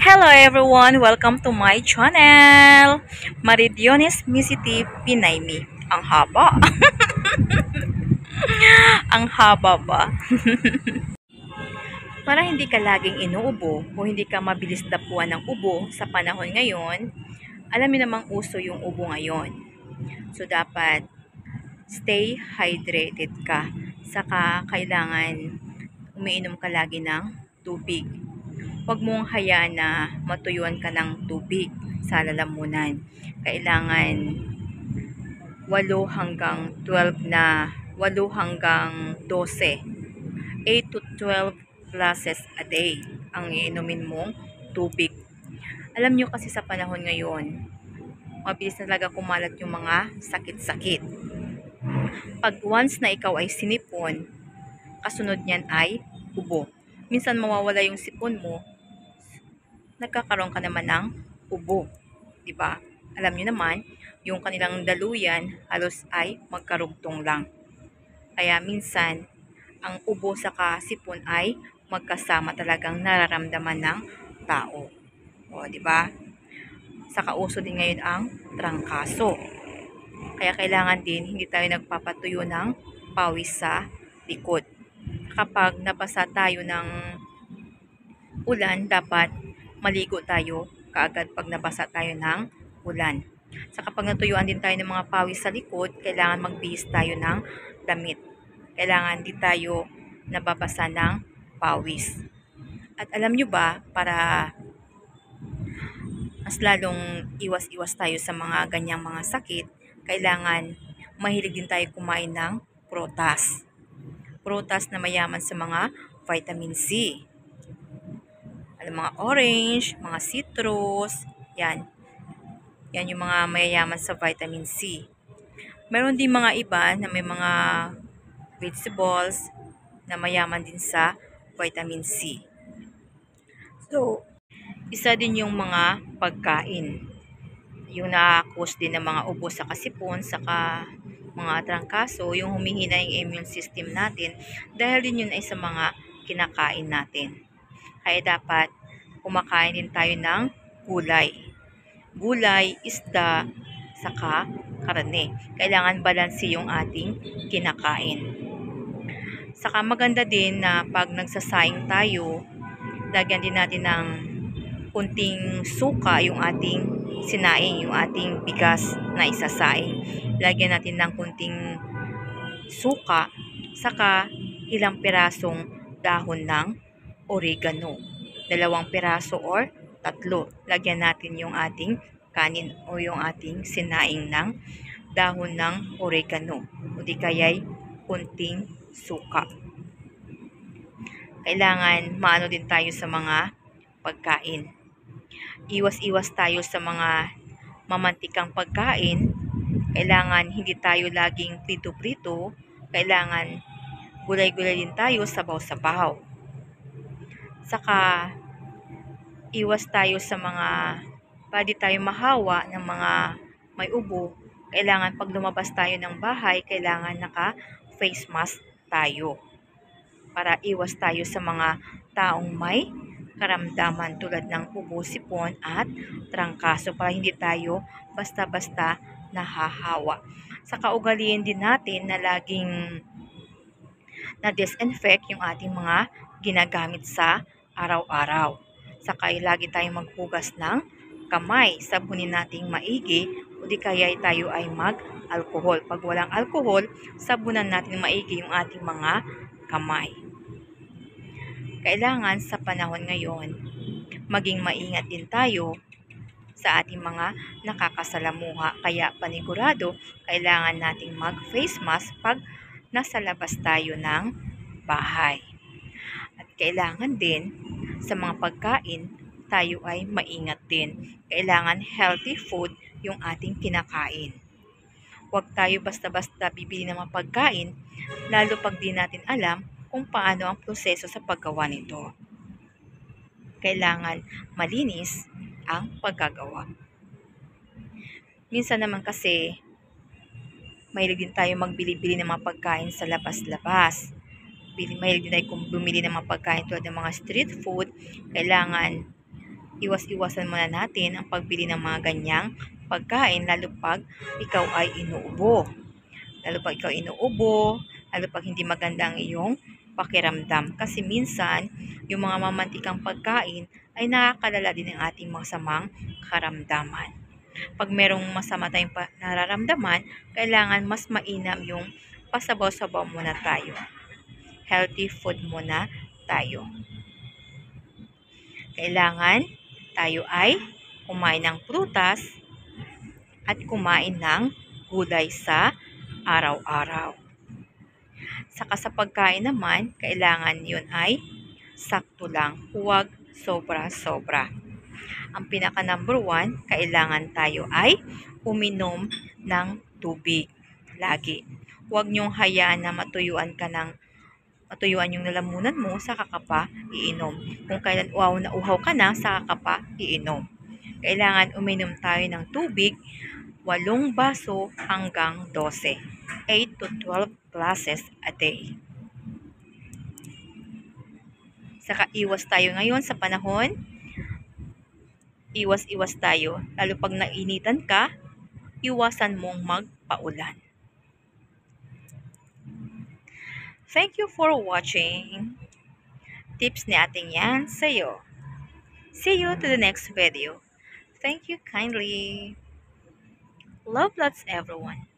Hello everyone! Welcome to my channel! Maridiones Misiti Pinaymi. Ang haba. Ang haba ba? Para hindi ka laging inuubo o hindi ka mabilis dapuan ng ubo sa panahon ngayon, alam niyo namang uso yung ubo ngayon. So dapat stay hydrated ka. Saka kailangan umiinom ka lagi ng tubig. Huwag mong hayaan na matuyuan ka ng tubig sa lalamunan. Kailangan 8 hanggang 12 na 8 hanggang 12. 8 to 12 glasses a day ang iinumin mong tubig. Alam nyo kasi sa panahon ngayon, mabilis na talaga kumalat yung mga sakit-sakit. Pag once na ikaw ay sinipon, kasunod niyan ay ubo. Minsan mawawala yung sipon mo, nagkakaroon ka naman ng ubo, 'di ba? Alam niyo naman, yung kanilang daluyan halos ay magkarugtong lang. Kaya minsan, ang ubo sa sipon ay magkasama talagang nararamdaman ng tao. O, 'di ba? Saka uso din ngayon ang trangkaso. Kaya kailangan din hindi tayo nagpapatuyo ng pawis sa likod. Kapag nabasa tayo ng ulan, dapat maligo tayo kaagad pag nabasa tayo ng ulan. Sa kapag natuyuan din tayo ng mga pawis sa likod, kailangan magbihis tayo ng damit. Kailangan di tayo nababasa ng pawis. At alam nyo ba, para mas lalong iwas-iwas tayo sa mga ganyang mga sakit, kailangan mahilig din tayo kumain ng prutas. Prutas na mayaman sa mga vitamin C. Mga orange, mga citrus, yan. Yan yung mga mayayaman sa vitamin C. Meron din mga iba na may mga vegetables na mayaman din sa vitamin C. So, isa din yung mga pagkain. Yung na-cause din ng mga ubo sa kasipon, saka mga trangkaso, yung humihina yung immune system natin, dahil din yun ay sa mga kinakain natin. Kaya dapat kumakain din tayo ng gulay. Gulay, isda, saka karne. Kailangan balanse yung ating kinakain. Saka maganda din na pag nagsasaing tayo, lagyan din natin ng kunting suka yung ating sinaing, yung ating bigas na isasaing. Lagyan natin ng kunting suka, saka ilang pirasong dahon ng oregano. 2 piraso or 3. Lagyan natin yung ating kanin o yung ating sinaing ng dahon ng oregano. O di kaya'y kunting suka. Kailangan maano din tayo sa mga pagkain. Iwas-iwas tayo sa mga mamantikang pagkain. Kailangan hindi tayo laging prito-prito. Kailangan gulay-gulay din tayo, sabaw-sabaw. Saka iwas tayo sa mga pwede tayo mahawa ng mga may ubo. Kailangan pag lumabas tayo ng bahay, kailangan naka-face mask tayo para iwas tayo sa mga taong may karamdaman tulad ng ubo, sipon at trangkaso, para hindi tayo basta-basta nahahawa. Saka ugaliin din natin na laging na-disinfect yung ating mga ginagamit sa araw-araw. Saka lagi tayong maghugas ng kamay. Sabunin nating maigi o di kaya tayo ay mag-alcohol. Pag walang alcohol, sabunan natin maigi yung ating mga kamay. Kailangan sa panahon ngayon, maging maingat din tayo sa ating mga nakakasalamuha. Kaya panigurado, kailangan nating mag-face mask pag nasa labas tayo ng bahay. At kailangan din sa mga pagkain, tayo ay maingat din. Kailangan healthy food yung ating kinakain. Huwag tayo basta-basta bibili ng mga pagkain, lalo pag di natin alam kung paano ang proseso sa paggawa nito. Kailangan malinis ang paggagawa. Minsan naman kasi, mahilig din tayo magbili-bili ng mga pagkain sa labas-labas. Mahilig din tayo bumili ng mga pagkain tulad ng mga street food. Kailangan Iwas-iwasan muna natin ang pagbili ng mga ganyang pagkain lalo pag ikaw ay inuubo. Lalo pag hindi maganda ang iyong pakiramdam. Kasi minsan, yung mga mamantikang pagkain ay nakakalala din ng ating masamang karamdaman. Pag merong masama tayong nararamdaman, kailangan mas mainam yung pasabaw-sabaw muna tayo. Healthy food muna tayo. Kailangan tayo ay kumain ng prutas at kumain ng gulay sa araw-araw. Saka sa pagkain naman, kailangan yun ay sakto lang, huwag sobra-sobra. Ang pinaka number 1, kailangan tayo ay uminom ng tubig lagi. Huwag niyong hayaan na matuyuan yung lalamunan mo, saka ka pa iinom. Kung kailan uhaw ka na, saka ka pa iinom. Kailangan uminom tayo ng tubig 8 baso hanggang 12. 8 to 12 glasses a day. Saka iwas tayo ngayon sa panahon. Iwas tayo. Lalo pag nainitan ka, iwasan mong magpaulan. Thank you for watching. Tips ni ating yan sa'yo. See you to the next video. Thank you kindly. Love lots everyone.